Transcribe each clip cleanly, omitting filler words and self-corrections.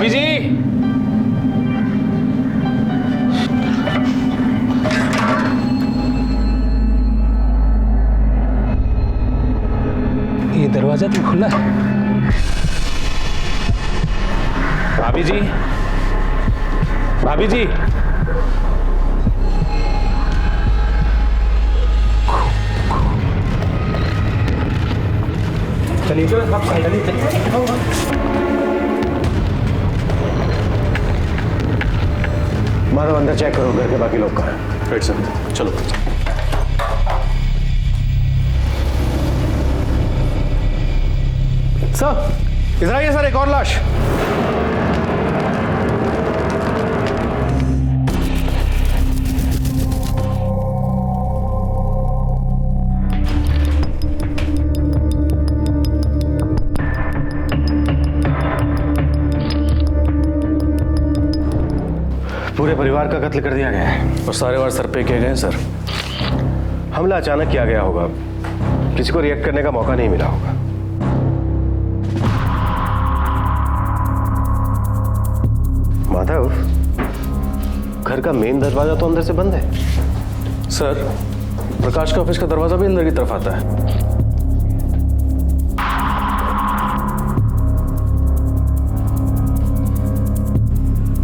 भाभी जी, ये दरवाजा तो खुला है। भाभी जी, भाभी जी, चलिए माधव अंदर चेक करो घर के बाकी लोग कहाँ हैं। राइट सर, चलो। सर इधर आइए सर, एक और लाश। पूरे परिवार का कत्ल कर दिया गया है और सारे वार सर पे किए गए सर। हमला अचानक किया गया होगा, किसी को रिएक्ट करने का मौका नहीं मिला होगा। माधव, घर का मेन दरवाजा तो अंदर से बंद है। सर, प्रकाश का ऑफिस का दरवाजा भी अंदर की तरफ आता है।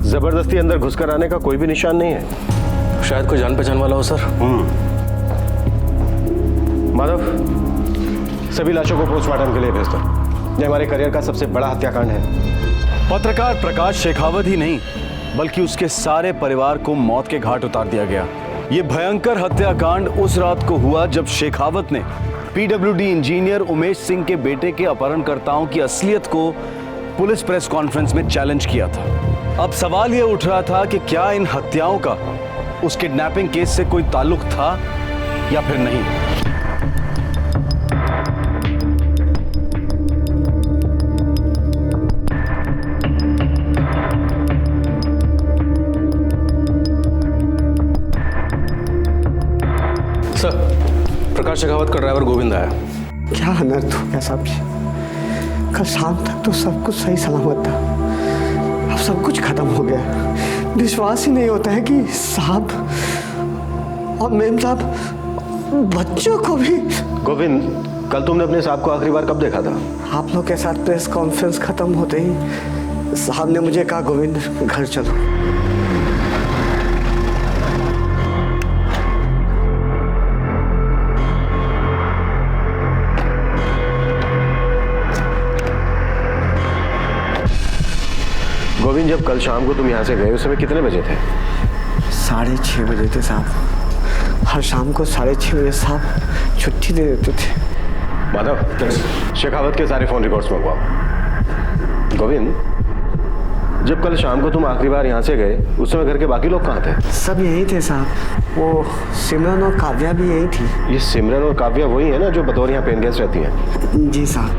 जबरदस्ती अंदर घुसकर आने का कोई भी निशान नहीं है। शायद कोई जान पहचान वाला हो सर। माधव, सभी लाशों को पोस्टमार्टम के लिए भेज दो। ये हमारे करियर का सबसे बड़ा हत्याकांड है। पत्रकार प्रकाश शेखावत ही नहीं बल्कि उसके सारे परिवार को मौत के घाट उतार दिया गया। ये भयंकर हत्याकांड उस रात को हुआ जब शेखावत ने पीडब्ल्यूडी इंजीनियर उमेश सिंह के बेटे के अपहरणकर्ताओं की असलियत को पुलिस प्रेस कॉन्फ्रेंस में चैलेंज किया था। अब सवाल यह उठ रहा था कि क्या इन हत्याओं का उस किडनैपिंग केस से कोई ताल्लुक था या फिर नहीं। सर, प्रकाश शेखावत का ड्राइवर गोविंद आया। क्या अनर्थ हो गया साहब जी। कल शाम तक तो सब कुछ सही सलामत था, अब सब कुछ खत्म हो गया। विश्वास ही नहीं होता है कि साहब और मेम साहब बच्चों को भी। गोविंद, कल तुमने अपने साहब को आखिरी बार कब देखा था? आप लोग के साथ प्रेस कॉन्फ्रेंस खत्म होते ही साहब ने मुझे कहा गोविंद घर चलो। गोविंद, जब कल शाम को तुम यहाँ से गए उस समय कितने बजे थे? 6:30 बजे थे साहब। हर शाम को 6:30 बजे साहब छुट्टी दे देते थे। माधव, शेखावत के सारे फोन रिकॉर्ड्स मंगवाओ। गोविंद, जब कल शाम को तुम आखिरी बार यहाँ से गए उस समय घर के बाकी लोग कहाँ थे? सब यही थे साहब। वो सिमरन और काव्या भी यही थी। ये सिमरन और काव्या वही है ना जो बतौर यहाँ पेन गेस्ट रहती हैं? जी साहब।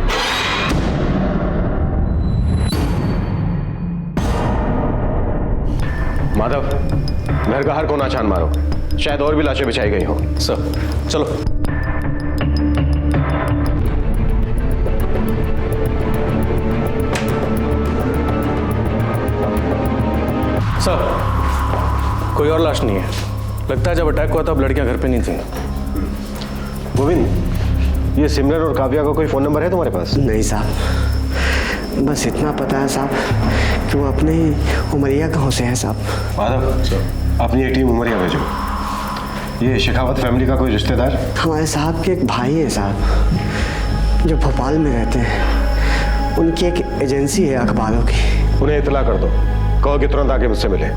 माधव, घर का हर कोना छान मारो, शायद और भी लाशें बिछाई गई हो। सर, चलो। सर, कोई और लाश नहीं है। लगता है जब अटैक हुआ तब लड़कियां घर पे नहीं थी। गोविंद, ये सिमरन और काव्या का कोई फोन नंबर है तुम्हारे पास? नहीं साहब, बस इतना पता है साहब कि वो अपने ही उमरिया गांव से है साहब। माधव, अपनी एक टीम उमरिया भेजो। ये शेखावत फैमिली का कोई रिश्तेदार? हमारे साहब के एक भाई है साहब जो भोपाल में रहते हैं। उनकी एक एजेंसी है अखबारों की। उन्हें इतला कर दो, कहो कि तुरंत आके मुझसे मिले।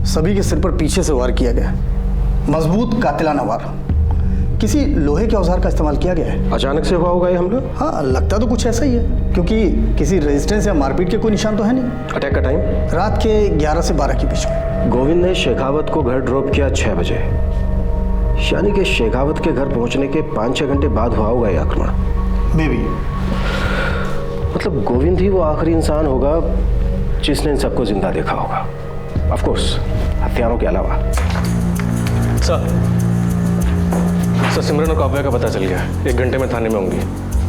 सभी के सिर पर पीछे से वार किया गया, मजबूत कातिलाना वार। किसी लोहे के औजार का इस्तेमाल किया गया है। अचानक से हुआ होगा ये हमला? हाँ, लगता तो कुछ ऐसा ही है, क्योंकि किसी रेजिस्टेंस या मारपीट के कोई निशान तो है नहीं। अटैक का टाइम? रात के 11 से 12 के बीच में। गोविंद ने शेखावत को घर ड्रॉप किया 6 बजे, यानी कि शेखावत के घर पहुंचने के 5-6 घंटे बाद हुआ होगा ये आक्रमण। May be. मतलब गोविंद ही वो आखिरी इंसान होगा जिसने इन सबको जिंदा देखा होगा, ऑफ कोर्स हथियारों के अलावा। सर, सिमरन और काव्या का पता चल गया। 1 घंटे में थाने में होंगी।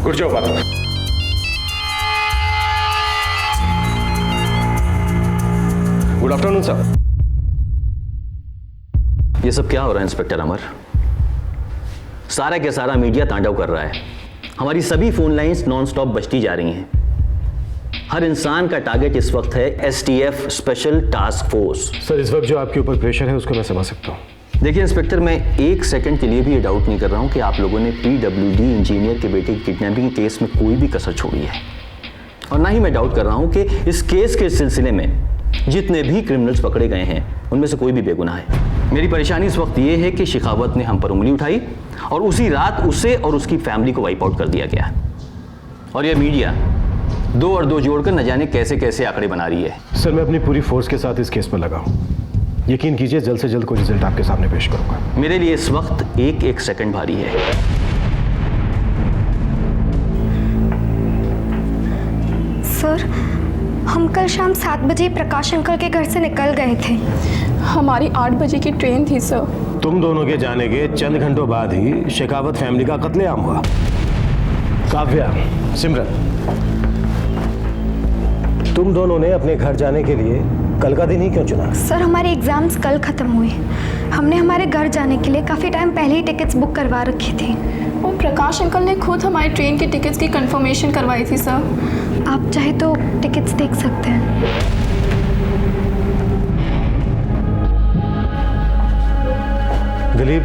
Good job Madhav. Good afternoon sir. ये सब क्या हो रहा है इंस्पेक्टर अमर? सारा के सारा मीडिया तांडव कर रहा है। हमारी सभी फोन लाइंस नॉनस्टॉप बजती जा रही हैं। हर इंसान का टारगेट इस वक्त है STF special task force. Sir इस वक्त जो आपके ऊपर प्रेशर है उसको मैं समझ सकता हूँ। देखिए इंस्पेक्टर, मैं एक सेकंड के लिए भी ये डाउट नहीं कर रहा हूँ कि आप लोगों ने पीडब्ल्यूडी इंजीनियर के बेटे की किडनैपिंग केस में कोई भी कसर छोड़ी है, और ना ही मैं डाउट कर रहा हूँ कि इस केस के सिलसिले में जितने भी क्रिमिनल्स पकड़े गए हैं उनमें से कोई भी बेगुनाह है। मेरी परेशानी इस वक्त ये है कि शेखावत ने हम पर उंगली उठाई और उसी रात उसे और उसकी फैमिली को वाइप आउट कर दिया गया। और यह मीडिया 2 और 2 जोड़कर न जाने कैसे कैसे आंकड़े बना रही है। सर मैं अपनी पूरी फोर्स के साथ इस केस पर लगा हूँ। यकीन कीजिए जल्द से जल्द कोई रिजल्ट आपके सामने पेश करूंगा। मेरे लिए इस वक्त एक एक सेकंड भारी है। सर, हम कल शाम 7 बजे प्रकाश अंकल के घर से निकल गए थे। हमारी 8 बजे की ट्रेन थी सर। तुम दोनों के जाने के चंद घंटों बाद ही शेखावत फैमिली का कत्लेआम हुआ। काव्या, सिमरन, तुम दोनों ने अपने घर जाने के लिए कल का दिन ही क्यों चुना? सर, हमारे एग्जाम्स कल ख़त्म हुए। हमने हमारे घर जाने के लिए काफ़ी टाइम पहले ही टिकट्स बुक करवा रखी थी। और प्रकाश अंकल ने खुद हमारी ट्रेन की टिकट्स की कंफर्मेशन करवाई थी सर। आप चाहे तो टिकट्स देख सकते हैं। दिलीप,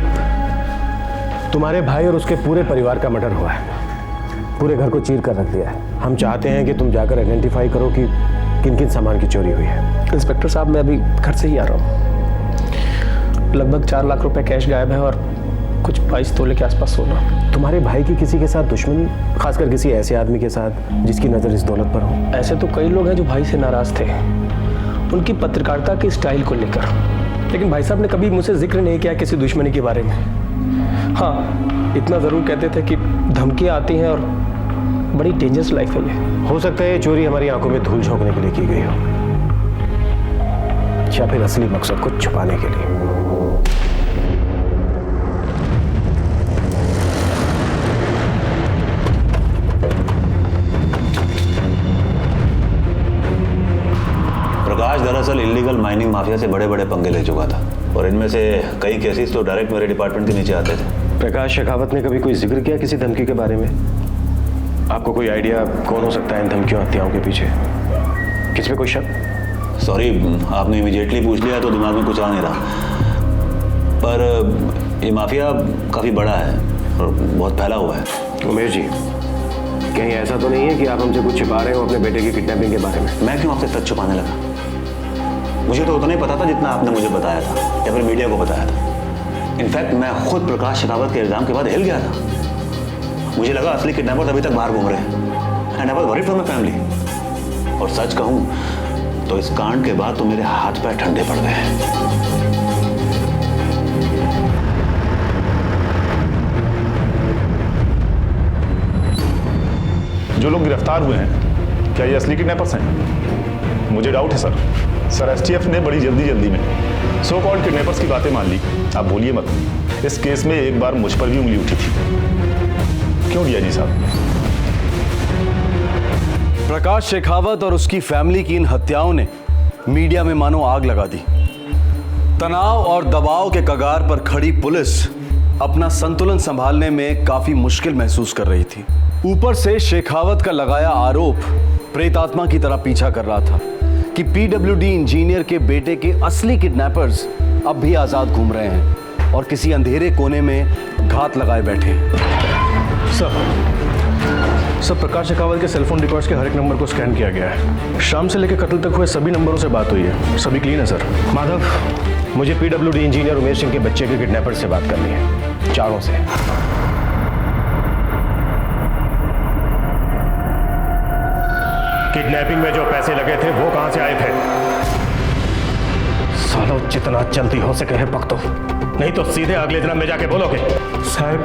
तुम्हारे भाई और उसके पूरे परिवार का मर्डर हुआ है। पूरे घर को चीर कर रख दिया है। हम चाहते हैं कि तुम जाकर आइडेंटिफाई करो कि किन किन सामान की चोरी हुई है। इंस्पेक्टर साहब, मैं अभी घर से ही आ रहा हूँ। लगभग 4 लाख रुपए कैश गायब है और कुछ 22 तोले के आसपास सोना। तुम्हारे भाई की किसी के साथ दुश्मनी, खासकर किसी ऐसे आदमी के साथ जिसकी नज़र इस दौलत पर हो? ऐसे तो कई लोग हैं जो भाई से नाराज थे, उनकी पत्रकारिता की स्टाइल को लेकर, लेकिन भाई साहब ने कभी मुझसे जिक्र नहीं किया किसी दुश्मनी के बारे में। हाँ, इतना ज़रूर कहते थे कि धमकियाँ आती हैं और बड़ी डेंजरस लाइफ है ये। हो सकता है ये चोरी हमारी आंखों में धूल झोंकने के लिए की गई हो, या फिर असली मकसद को छुपाने के लिए। प्रकाश दरअसल इलीगल माइनिंग माफिया से बड़े बड़े पंगे ले चुका था, और इनमें से कई केसेस तो डायरेक्ट मेरे डिपार्टमेंट के नीचे आते थे। प्रकाश शेखावत ने कभी कोई जिक्र किया किसी धमकी के बारे में? आपको कोई आइडिया कौन हो सकता है इन धमकियों हत्याओं के पीछे? किस पे कोई शक? सॉरी, आपने इमीडिएटली पूछ लिया तो दिमाग में कुछ आ नहीं रहा, पर ये माफिया काफ़ी बड़ा है और बहुत फैला हुआ है। उमेश जी, कहीं ऐसा तो नहीं है कि आप हमसे कुछ छिपा रहे हो अपने बेटे की किडनैपिंग के बारे में? मैं क्यों आपसे सच छुपाने लगा? मुझे तो उतना ही पता था जितना आपने मुझे बताया था या फिर मीडिया को बताया था। इनफैक्ट मैं खुद प्रकाश शेखावत के इल्ज़ाम के बाद हिल गया था। मुझे लगा असली किडनैपर्स अभी तक बाहर घूम रहे हैं, and I was worried for my family. और सच कहूं तो इस कांड के बाद तो मेरे हाथ पैर ठंडे पड़ गए हैं। जो लोग गिरफ्तार हुए हैं, क्या ये असली किडनैपर्स हैं? मुझे डाउट है सर। एसटीएफ ने बड़ी जल्दी में सो कॉल्ड किडनैपर्स की बातें मान ली। आप बोलिए मत, इस केस में एक बार मुझ पर भी उंगली उठी थी। क्यों डीआईजी साहब? प्रकाश शेखावत और उसकी फैमिली की इन हत्याओं ने मीडिया में मानो आग लगा दी। तनाव और दबाव के कगार पर खड़ी पुलिस अपना संतुलन संभालने में काफी मुश्किल महसूस कर रही थी। ऊपर से शेखावत का लगाया आरोप प्रेतात्मा की तरह पीछा कर रहा था कि पीडब्ल्यूडी इंजीनियर के बेटे के असली किडनैपर्स अब भी आजाद घूम रहे हैं और किसी अंधेरे कोने में घात लगाए बैठे हैं। सर, प्रकाश शेखावत के सेलफोन रिकॉर्ड्स के हर एक नंबर को स्कैन किया गया है। शाम से लेकर कत्ल तक हुए सभी नंबरों से बात हुई है, सभी क्लीन है सर। माधव, मुझे पीडब्ल्यूडी इंजीनियर उमेश सिंह के बच्चे के किडनैपर से बात करनी है, चारों से। किडनैपिंग में जो पैसे लगे थे वो कहां से आए थे? सालों, जितना जल्दी हो सके है पकड़ो, नहीं तो सीधे अगले जन्म में जाके बोलोगे। साहब,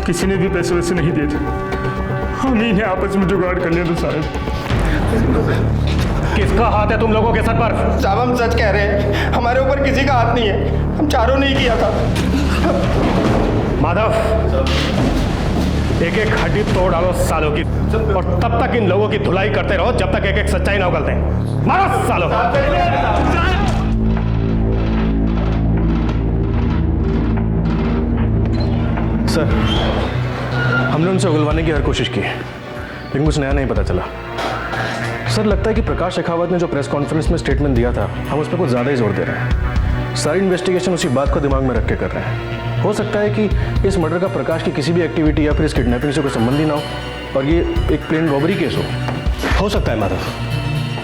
किसी ने भी पैसे वैसे नहीं दिए थे, हम ही ने आपस में जुगाड़ कर लिया था साहब। किसका हाथ है तुम लोगों के सर पर? साहब, हम सच कह रहे हैं, हमारे ऊपर किसी का हाथ नहीं है, हम चारों ने ही किया था। माधव, एक एक हड्डी तोड़ डालो सालों की, और तब तक इन लोगों की धुलाई करते रहो जब तक एक एक सच्चाई ना उगलते। मारो सालों। सर, हमने उनसे उगलवाने की हर कोशिश की लेकिन कुछ नया नहीं पता चला। सर, लगता है कि प्रकाश शेखावत ने जो प्रेस कॉन्फ्रेंस में स्टेटमेंट दिया था, हम उस पर कुछ ज़्यादा ही जोर दे रहे हैं। सारी इन्वेस्टिगेशन उसी बात को दिमाग में रख के कर रहे हैं। हो सकता है कि इस मर्डर का प्रकाश की किसी भी एक्टिविटी या फिर इस किडनैपिंग से कोई संबंध ही ना हो और ये एक प्लेन रॉबरी केस हो सकता है माधव,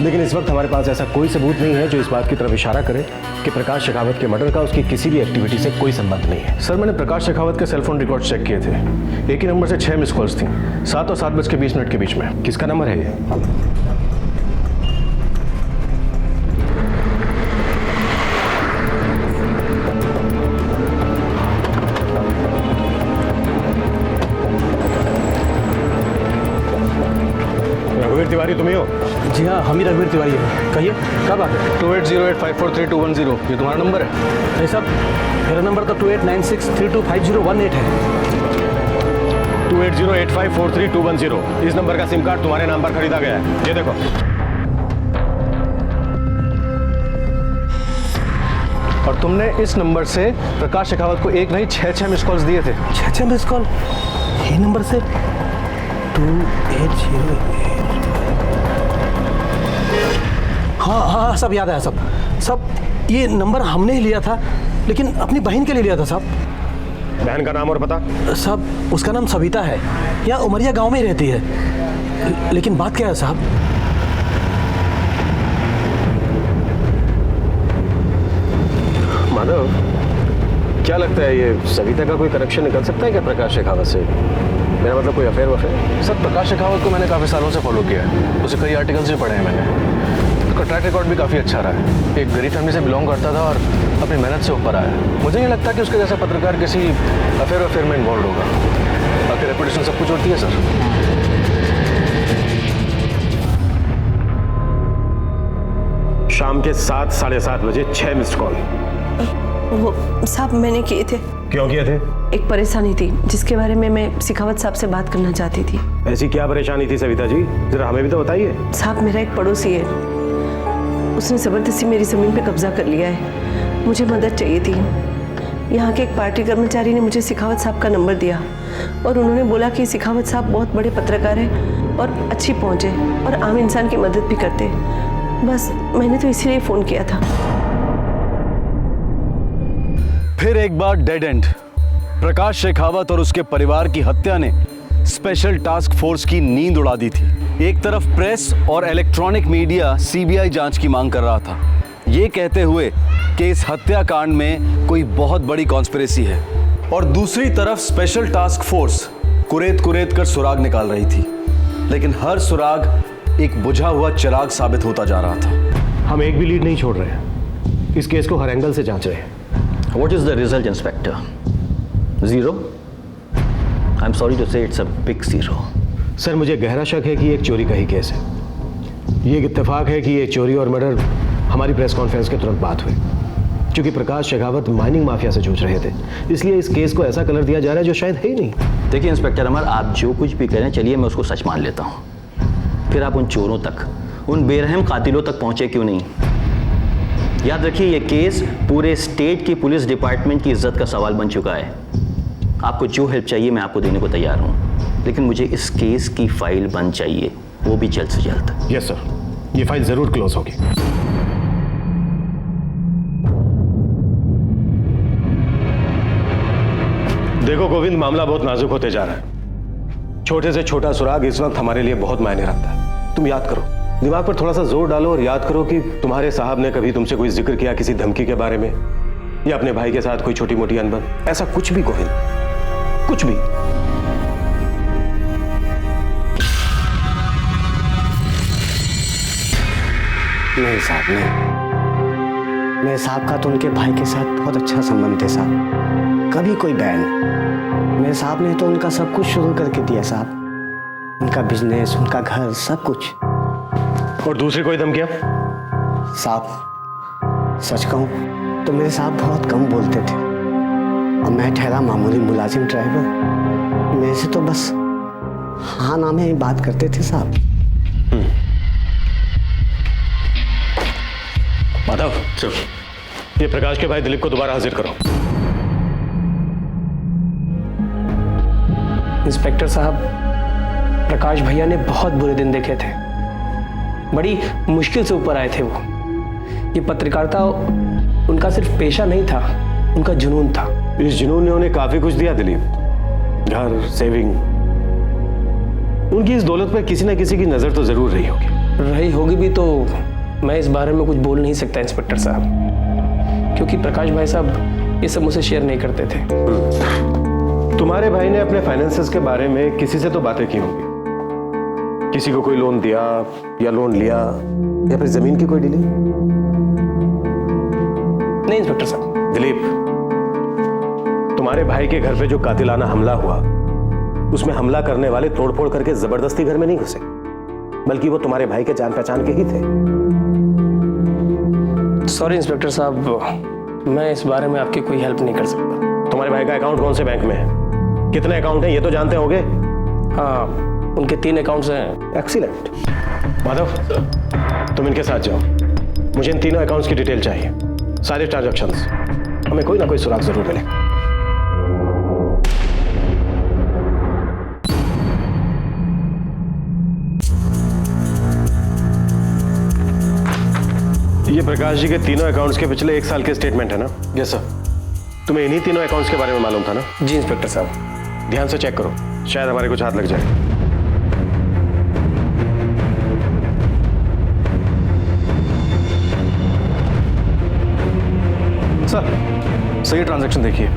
लेकिन इस वक्त हमारे पास ऐसा कोई सबूत नहीं है जो इस बात की तरफ इशारा करे कि प्रकाश शेखावत के मर्डर का उसकी किसी भी एक्टिविटी से कोई संबंध नहीं है। सर, मैंने प्रकाश शेखावत के सेलफोन रिकॉर्ड चेक किए थे। एक ही नंबर से 6 मिस कॉल्स थी, 7 और 7:20 के बीच में। किसका नंबर है ये? रघुवीर तिवारी तुम्ही हो? जी हाँ, हम ही रघुवीर तिवारी हैं। कहिए, कब आते? 2808543210, ये तुम्हारा नंबर है? नहीं साहब, मेरा नंबर तो 2896325018 है। 2808543210, इस नंबर का सिम कार्ड तुम्हारे नाम पर खरीदा गया है। ये देखो। और तुमने इस नंबर से प्रकाश शेखावत को एक नहीं 6 मिस कॉल्स दिए थे। 6 मिस कॉल ये नंबर से? 2808। हाँ, सब याद आया सब ये नंबर हमने ही लिया था, लेकिन अपनी बहन के लिए लिया था साहब। बहन का नाम और पता? साहब, उसका नाम सविता है, यहाँ उमरिया गांव में ही रहती है। लेकिन बात क्या है साहब? माधव, क्या लगता है ये सविता का कोई कनेक्शन निकल सकता है क्या प्रकाश शेखावत से? मेरा मतलब कोई अफेयर वफेयर? सर, प्रकाश शेखावत को मैंने काफ़ी सालों से फॉलो किया है, उसे कई आर्टिकल्स भी पढ़े हैं मैंने। उसका ट्रैक रिकॉर्ड भी काफ़ी अच्छा रहा है। एक गरीब फैमिली से बिलोंग करता था और अपनी मेहनत से ऊपर आया। मुझे नहीं लगता कि उसके जैसा पत्रकार किसी अफेयर में इन्वॉल्व होगा। बाकी रेपुटेशन सब कुछ होती है सर। शाम के 7, 7:30 बजे 6 मिस्ड कॉल। वो साहब मैंने किए थे। क्यों किए थे? एक परेशानी थी जिसके बारे में मैं शेखावत साहब से बात करना चाहती थी। ऐसी क्या परेशानी थी सविता जी, जरा हमें भी तो बताइए। साहब, मेरा एक पड़ोसी है, उसने ज़बरदस्ती मेरी ज़मीन पे कब्जा कर लिया है। मुझे मदद चाहिए थी। यहाँ के एक पार्टी कर्मचारी ने मुझे शेखावत साहब का नंबर दिया और उन्होंने बोला कि शेखावत साहब बहुत बड़े पत्रकार हैं और अच्छी पहुँच है और आम इंसान की मदद भी करते। बस मैंने तो इसीलिए फ़ोन किया था। फिर एक बार डेड एंड। प्रकाश शेखावत और उसके परिवार की हत्या ने स्पेशल टास्क फोर्स की नींद उड़ा दी थी। एक तरफ प्रेस और इलेक्ट्रॉनिक मीडिया सीबीआई जांच की मांग कर रहा था, ये कहते हुए कि इस हत्याकांड में कोई बहुत बड़ी कॉन्स्पिरेसी है, और दूसरी तरफ स्पेशल टास्क फोर्स कुरेद कर सुराग निकाल रही थी। लेकिन हर सुराग एक बुझा हुआ चिराग साबित होता जा रहा था। हम एक भी लीड नहीं छोड़ रहे हैं, इस केस को हर एंगल से जांच रहे हैं। What is the result, Inspector? 0? I'm sorry to say it's a big 0. Sir, मुझे गहरा शक है कि एक चोरी का ही केस है। ये एक इत्तेफाक है कि ये चोरी और मर्डर हमारी प्रेस कॉन्फ्रेंस के तुरंत बाद हुए, क्योंकि प्रकाश शेखावत माइनिंग माफिया से जूझ रहे थे। इसलिए इस केस को ऐसा कलर दिया जा रहा है जो शायद है ही नहीं। देखिए इंस्पेक्टर अमर, आप जो कुछ भी करें, चलिए मैं उसको सच मान लेता हूँ। फिर आप उन चोरों तक, उन बेरहम कातिलों तक पहुँचे क्यों नहीं? याद रखिए, ये केस पूरे स्टेट की पुलिस डिपार्टमेंट की इज्जत का सवाल बन चुका है। आपको जो हेल्प चाहिए मैं आपको देने को तैयार हूँ, लेकिन मुझे इस केस की फाइल बंद चाहिए, वो भी जल्द से जल्द। यस सर, ये फाइल जरूर क्लोज होगी। देखो गोविंद, मामला बहुत नाजुक होते जा रहा है। छोटे से छोटा सुराग इस वक्त हमारे लिए बहुत मायने रखता है। तुम याद करो, दिमाग पर थोड़ा सा जोर डालो और याद करो कि तुम्हारे साहब ने कभी तुमसे कोई जिक्र किया किसी धमकी के बारे में, या अपने भाई के साथ कोई छोटी मोटी अनबन, ऐसा कुछ भी गोविंद, कुछ भी। नहीं साहब, नहीं। मेरे साहब का तो उनके भाई के साथ बहुत अच्छा संबंध है साहब, कभी कोई बैन। मेरे साहब ने तो उनका सब कुछ शुरू करके दिया साहब, उनका बिजनेस, उनका घर, सब कुछ। और दूसरी कोई धमकियां? साहब सच कहूं तो मेरे साहब बहुत कम बोलते थे, और मैं ठहरा मामूली मुलाजिम ड्राइवर। मेरे से तो बस हाँ ना में बात करते थे साहब। माधव, ये प्रकाश के भाई दिलीप को दोबारा हाजिर करो। इंस्पेक्टर साहब, प्रकाश भैया ने बहुत बुरे दिन देखे थे, बड़ी मुश्किल से ऊपर आए थे वो। ये पत्रकारिता उनका सिर्फ पेशा नहीं था, उनका जुनून था। इस जुनून ने उन्हें काफी कुछ दिया दिलीप, घर, सेविंग। उनकी इस दौलत पर किसी न किसी की नजर तो जरूर रही होगी भी तो मैं इस बारे में कुछ बोल नहीं सकता इंस्पेक्टर साहब, क्योंकि प्रकाश भाई साहब ये सब मुझसे शेयर नहीं करते थे। तुम्हारे भाई ने अपने फाइनेंसेस के बारे में किसी से तो बातें की होंगी, किसी को कोई लोन दिया या लोन लिया या फिर जमीन की कोई डीलिंग? नहीं इंस्पेक्टर साहब। दिलीप, तुम्हारे भाई के घर पे जो कातिलाना हमला हुआ, उसमें हमला करने वाले तोड़फोड़ करके जबरदस्ती घर में नहीं घुसे, बल्कि वो तुम्हारे भाई के जान पहचान के ही थे। सॉरी इंस्पेक्टर साहब, मैं इस बारे में आपकी कोई हेल्प नहीं कर सकता। तुम्हारे भाई का अकाउंट कौन से बैंक में है? कितने अकाउंट हैं ये तो जानते होंगे? हाँ, उनके 3 अकाउंट्स हैं। एक्सीलेंट। माधव, तुम इनके साथ जाओ, मुझे इन तीनों अकाउंट्स की डिटेल चाहिए, सारे ट्रांजैक्शंस। हमें कोई ना कोई सुराग जरूर मिलेगा। ये प्रकाश जी के तीनों अकाउंट्स के पिछले 1 साल के स्टेटमेंट है ना? Yes sir. तुम्हें इन्हीं तीनों अकाउंट्स के बारे में मालूम था ना? जी इंस्पेक्टर साहब। ध्यान से चेक करो, शायद हमारे कुछ हाथ लग जाए। सर, सही ट्रांजैक्शन देखिए,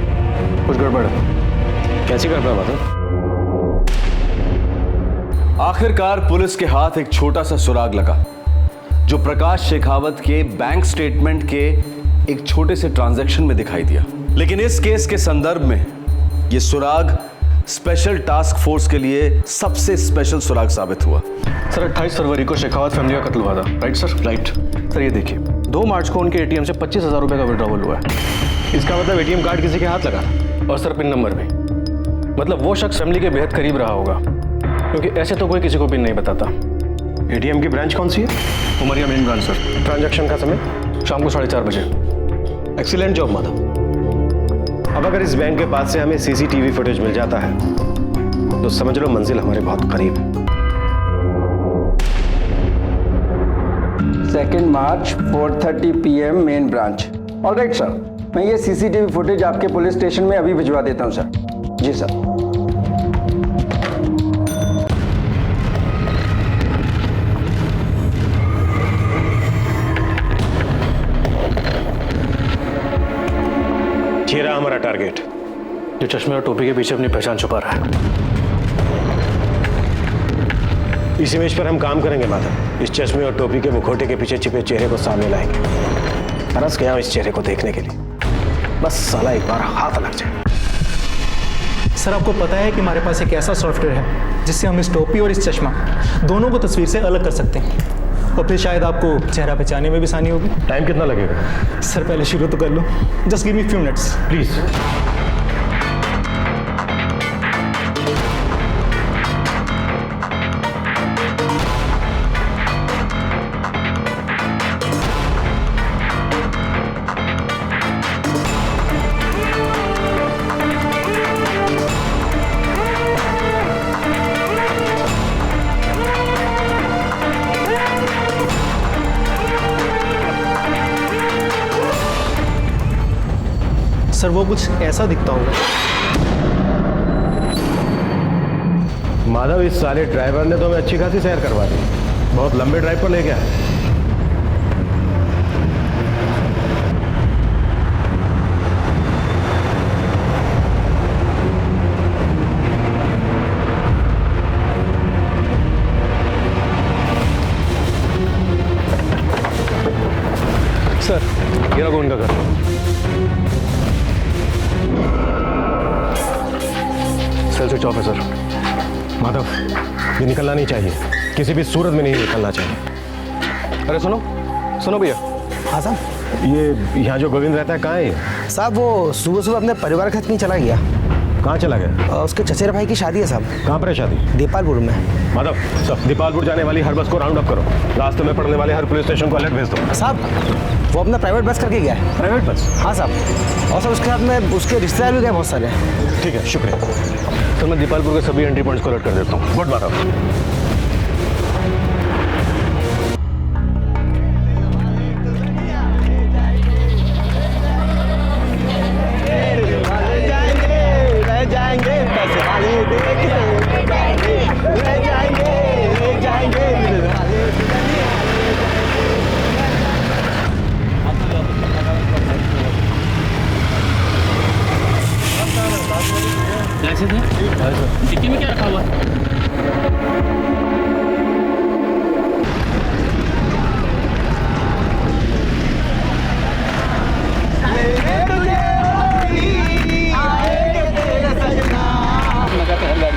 कुछ गड़बड़ है। कैसी गड़बड़ बात है? आखिरकार पुलिस के हाथ एक छोटा सा सुराग लगा, जो प्रकाश शेखावत के बैंक स्टेटमेंट के एक छोटे से ट्रांजैक्शन में दिखाई दिया। लेकिन इस केस के संदर्भ में यह सुराग स्पेशल टास्क फोर्स के लिए सबसे स्पेशल सुराग साबित हुआ। सर, 28 फरवरी को शेखावत फैमिली का कत्ल हुआ था, राइट सर? राइट। सर ये देखिए, 2 मार्च को उनके एटीएम से 25,000 रुपए का विड्रॉवल हुआ है। इसका मतलब एटीएम कार्ड किसी के हाथ लगा, और सर पिन नंबर भी। मतलब वो शख्स फैमिली के बेहद करीब रहा होगा, क्योंकि ऐसे तो कोई किसी को पिन नहीं बताता। एटीएम की ब्रांच कौन सी है? Umaria main branch sir. Transaction का समय? शाम को 4:30 बजे। Excellent job Madhav. अब अगर इस बैंक के पास से हमें सीसीटीवी फुटेज मिल जाता है तो समझ लो मंजिल हमारे बहुत करीब है। 2 मार्च 4:30 PM main branch. Alright sir, मैं ये सीसीटीवी फुटेज आपके पुलिस स्टेशन में अभी भिजवा देता हूँ सर। जी सर। ये रहा हमारा टारगेट, जो चश्मे और टोपी के पीछे अपनी पहचान छुपा रहा है। इस इमेज पर हम काम करेंगे माधव। इस चश्मे और टोपी के मुखौटे के पीछे छिपे चेहरे को सामने लाएंगे। तरस गया हूं इस चेहरे को देखने के लिए, बस साला एक बार हाथ लग जाए। सर, आपको पता है कि हमारे पास एक ऐसा सॉफ्टवेयर है जिससे हम इस टोपी और इस चश्मा दोनों को तस्वीर से अलग कर सकते हैं, और फिर शायद आपको चेहरा पहचानने में भी आसानी होगी। टाइम कितना लगेगा? सर पहले शुरू तो कर लो, just give me few minutes please. Sir वो कुछ ऐसा दिखता होगा। माधव, इस सारे ड्राइवर ने तो हमें अच्छी खासी सैर करवा दी, बहुत लंबे ड्राइव पर ले गया। सर, ये रहा उनका घर। सेल स्विच ऑफ है सर। माधव, ये निकलना नहीं चाहिए, किसी भी सूरत में नहीं निकलना चाहिए। अरे सुनो सुनो भैया। हाँ साहब। ये यहाँ जो गोविंद रहता है कहाँ है? साहब वो सुबह सुबह अपने परिवार के साथ नहीं चला गया। कहाँ चला गया? उसके चचेरे भाई की शादी है साहब। कहाँ पर है शादी? दीपालपुर में। माधव, सब दीपालपुर जाने वाली हर बस को राउंड अप करो। रास्ते में पड़ने वाले हर पुलिस स्टेशन को अलर्ट भेज दो। साहब वो अपना प्राइवेट बस करके गया है। Private bus? हाँ साहब, और सर उसके साथ में उसके रिश्तेदार भी गए बहुत सारे। ठीक है, शुक्रिया। तो मैं दीपालपुर के सभी एंट्री पॉइंट्स को अलर्ट कर देता हूँ। गुड माधव। डिक्की में क्या रखा हुआ है?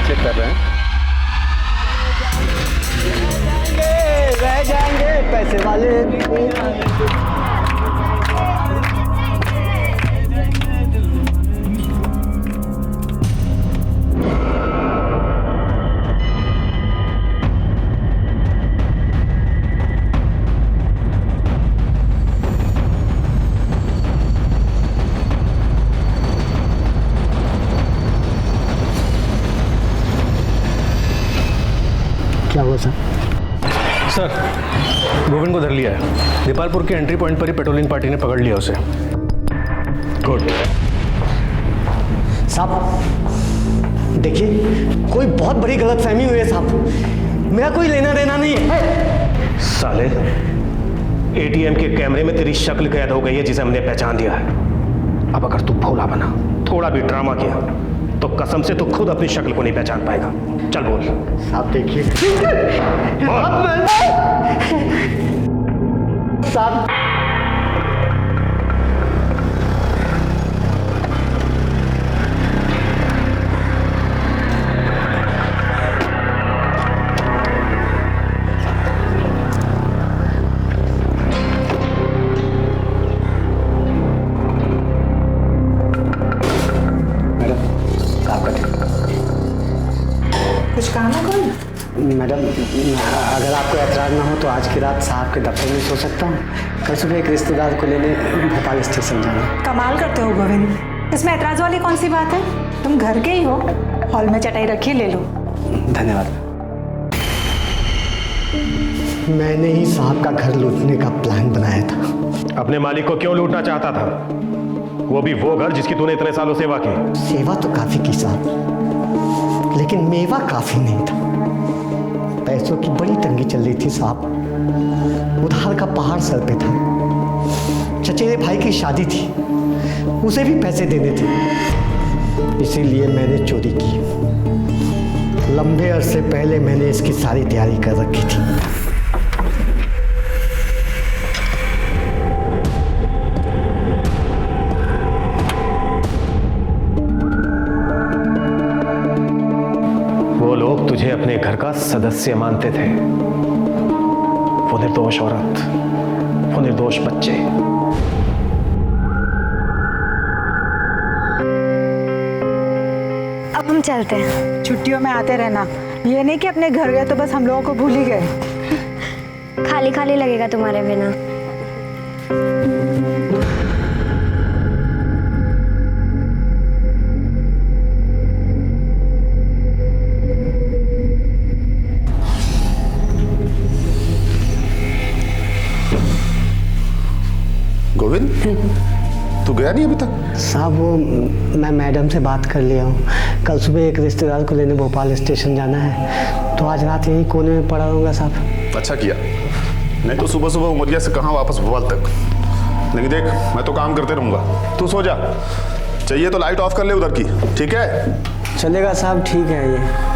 चेक कर रहे हैं। रह जाएंगे पैसे वाले। क्या हुआ सर? सर, गोविंद को धर लिया है। दीपालपुर के एंट्री पॉइंट पर ही पेट्रोलिंग पार्टी ने पकड़ लिया उसे। गुड। साहब देखिए, कोई बहुत बड़ी गलतफहमी हुई है साहब। मेरा कोई लेना देना नहीं है। साले, एटीएम के कैमरे में तेरी शक्ल कैद हो गई है जिसे हमने पहचान लिया है। अब अगर तू भोला बना, थोड़ा भी ड्रामा किया, तो कसम से तू खुद अपनी शक्ल को नहीं पहचान पाएगा। चल बोल। साहब देखिए। साहब कुछ काम है कोई? मैडम, अगर आपको एतराज़ ना हो तो आज की रात साहब के दफ्तर में सो सकता हूँ। कल सुबह एक रिश्तेदार को लेने भोपाल स्टेशन जाना। कमाल करते हो गोविंद, इसमें एतराज़ वाली कौन सी बात है? तुम घर के ही हो, हॉल में चटाई रखी, ले लो। धन्यवाद। मैंने ही साहब का घर लूटने का प्लान बनाया था। अपने मालिक को क्यों लूटना चाहता था? वो भी वो घर जिसकी तूने इतने सालों सेवा की। सेवा तो काफी की साहब, लेकिन मेवा काफी नहीं था। पैसों की बड़ी तंगी चल रही थी साहब। उधार का पहाड़ सर पे था। चचेरे भाई की शादी थी, उसे भी पैसे देने थे। इसीलिए मैंने चोरी की। लंबे अरसे पहले मैंने इसकी सारी तैयारी कर रखी थी। वो लोग तुझे अपने घर का सदस्य मानते थे। वो निर्दोष औरत, वो निर्दोष बच्चे। अब हम चलते हैं। छुट्टियों में आते रहना, ये नहीं कि अपने घर गए तो बस हम लोगों को भूल ही गए। खाली खाली लगेगा तुम्हारे बिना। गोविंद, तू गया नहीं अभी तक? साहब वो मैं मैडम से बात कर लिया हूँ। कल सुबह एक रिश्तेदार को लेने भोपाल स्टेशन जाना है, तो आज रात यही कोने में पड़ा रहूँगा साहब। अच्छा किया, नहीं तो सुबह सुबह उमरिया से कहाँ वापस भोपाल तक। लेकिन देख, मैं तो काम करते रहूँगा, तू सो जा। चाहिए तो लाइट ऑफ कर ले उधर की, ठीक है? चलेगा साहब, ठीक है। ये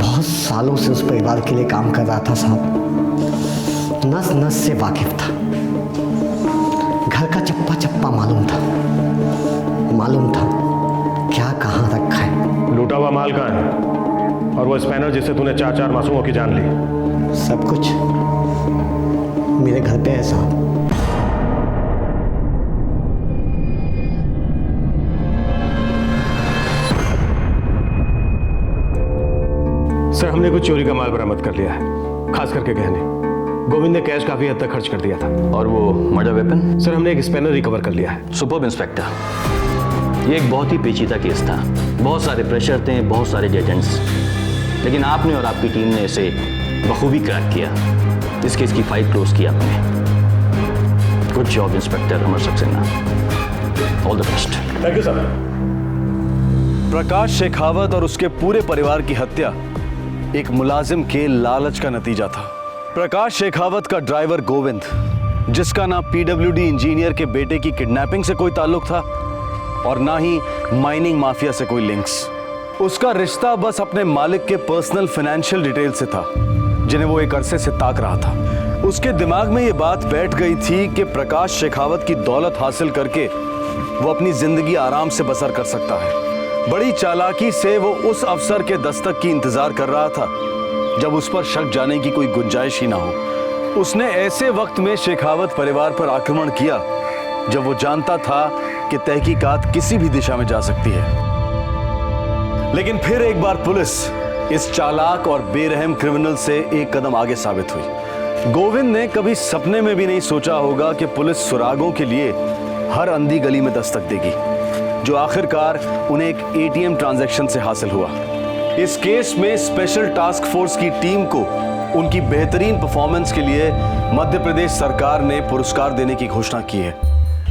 बहुत सालों से उस परिवार के लिए काम कर रहा था साहब, नस नस से वाकिफ था, घर का चप्पा चप्पा मालूम था क्या कहाँ रखा है। लूटा हुआ माल कहाँ है? और वो स्पैनर जिससे तूने 4 मासूमों की जान ली? सब कुछ मेरे घर पे है साहब। सर, हमने कुछ चोरी का माल बरामद कर लिया है, खास करके गहने। गोविंद ने कैश काफी हद तक खर्च कर दिया था। और वो मर्डर वेपन? सर, हमने एक स्पैनर रिकवर कर लिया है। सुपर्ब इंस्पेक्टर, ये एक बहुत ही पेचीदा केस था, बहुत सारे प्रेशर थे, बहुत सारे एजेंट्स, लेकिन आपने और आपकी टीम ने इसे बखूबी क्रैक किया। इस केस की फाइल क्लोज की आपने। Good job inspector Amar Saxena, all the best. Thank you sir. Prakash Shekhawat और उसके पूरे परिवार की हत्या एक मुलाजिम के लालच का नतीजा था। प्रकाश शेखावत का ड्राइवर गोविंद, जिसका ना पीडब्ल्यूडी इंजीनियर के बेटे की किडनैपिंग से कोई ताल्लुक था और ना ही माइनिंग माफिया से कोई लिंक्स, उसका रिश्ता बस अपने मालिक के पर्सनल फाइनेंशियल डिटेल से था, जिन्हें वो एक अरसे से ताक रहा था। उसके दिमाग में ये बात बैठ गई थी कि प्रकाश शेखावत की दौलत हासिल करके वो अपनी जिंदगी आराम से बसर कर सकता है। बड़ी चालाकी से वो उस अफसर के दस्तक की इंतजार कर रहा था जब उस पर शक जाने की कोई गुंजाइश ही ना हो। उसने ऐसे वक्त में शेखावत परिवार पर आक्रमण किया जब वो जानता था कि तहकीकात किसी भी दिशा में जा सकती है। लेकिन फिर एक बार पुलिस इस चालाक और बेरहम क्रिमिनल से एक कदम आगे साबित हुई। गोविंद ने कभी सपने में भी नहीं सोचा होगा कि पुलिस सुरागों के लिए हर अंधी गली में दस्तक देगी, जो आखिरकार उन्हें एक एटीएम ट्रांजैक्शन से हासिल हुआ। इस केस में स्पेशल टास्क फोर्स की टीम को उनकी बेहतरीन परफॉर्मेंस के लिए मध्य प्रदेश सरकार ने पुरस्कार देने की घोषणा की है।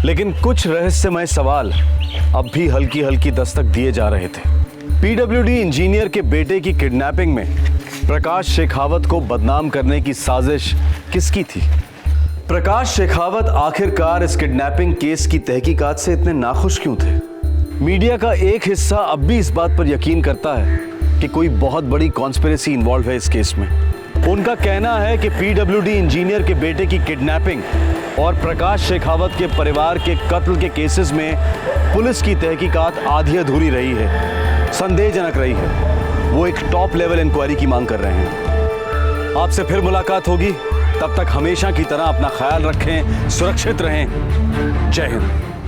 लेकिन कुछ रहस्यमय सवाल अब भी हल्की हल्की दस्तक दिए जा रहे थे। पीडब्ल्यूडी इंजीनियर के बेटे की किडनैपिंग में प्रकाश शेखावत को बदनाम करने की साजिश किसकी थी? प्रकाश शेखावत आखिरकार इस किडनैपिंग केस की तहकीकात से इतने नाखुश क्यों थे? मीडिया का एक हिस्सा अब भी इस बात पर यकीन करता है कि कोई बहुत बड़ी कॉन्स्पिरेसी इन्वॉल्व है इस केस में। उनका कहना है कि पीडब्ल्यूडी इंजीनियर के बेटे की किडनैपिंग और प्रकाश शेखावत के परिवार के कत्ल के केसेस में पुलिस की तहकीकात आधी अधूरी रही है, संदेहजनक रही है। वो एक टॉप लेवल इंक्वायरी की मांग कर रहे हैं। आपसे फिर मुलाकात होगी, तब तक हमेशा की तरह अपना ख्याल रखें, सुरक्षित रहें। जय हिंद।